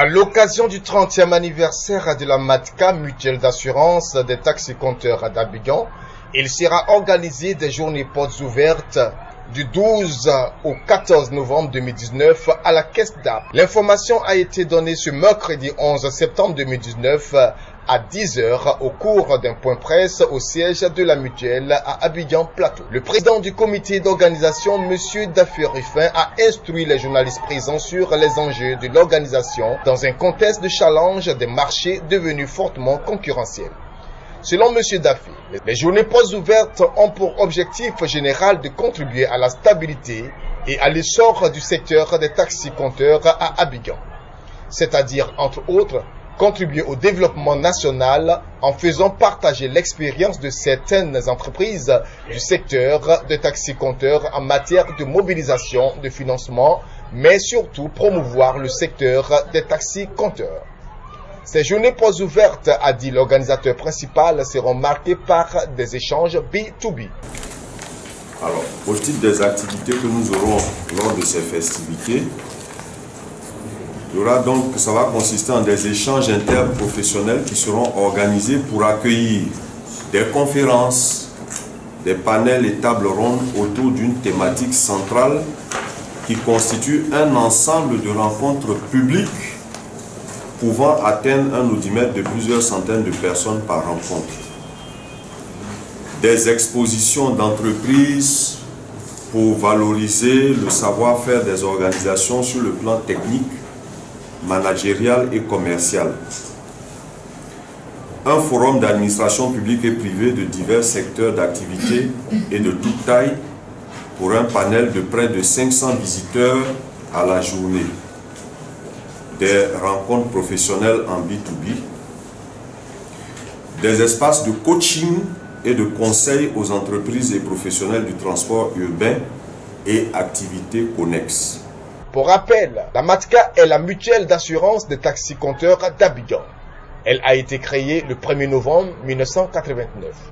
À l'occasion du 30e anniversaire de la MATCA, mutuelle d'assurance des taxis-compteurs d'Abidjan, il sera organisé des journées portes ouvertes du 12 au 14 novembre 2019 à la Caisse d'Ab. L'information a été donnée ce mercredi 11 septembre 2019 à 10h au cours d'un point presse au siège de la mutuelle à Abidjan Plateau. Le président du comité d'organisation, M. Daffy Ruffin, a instruit les journalistes présents sur les enjeux de l'organisation dans un contexte de challenge des marchés devenus fortement concurrentiels. Selon M. Daffy, les journées portes ouvertes ont pour objectif général de contribuer à la stabilité et à l'essor du secteur des taxis-compteurs à Abidjan, c'est-à-dire, entre autres, contribuer au développement national en faisant partager l'expérience de certaines entreprises du secteur des taxis-compteurs en matière de mobilisation de financement, mais surtout promouvoir le secteur des taxis-compteurs. Ces journées portes ouvertes, a dit l'organisateur principal, seront marquées par des échanges B2B. Alors, au titre des activités que nous aurons lors de ces festivités, ça va consister en des échanges interprofessionnels qui seront organisés pour accueillir des conférences, des panels et tables rondes autour d'une thématique centrale qui constitue un ensemble de rencontres publiques pouvant atteindre un audimètre de plusieurs centaines de personnes par rencontre. Des expositions d'entreprises pour valoriser le savoir-faire des organisations sur le plan technique, managérial et commercial. Un forum d'administration publique et privée de divers secteurs d'activité et de toute taille pour un panel de près de 500 visiteurs à la journée. Des rencontres professionnelles en B2B, des espaces de coaching et de conseil aux entreprises et professionnels du transport urbain et activités connexes. Pour rappel, la MATCA est la mutuelle d'assurance des taxis-compteurs d'Abidjan. Elle a été créée le 1er novembre 1989.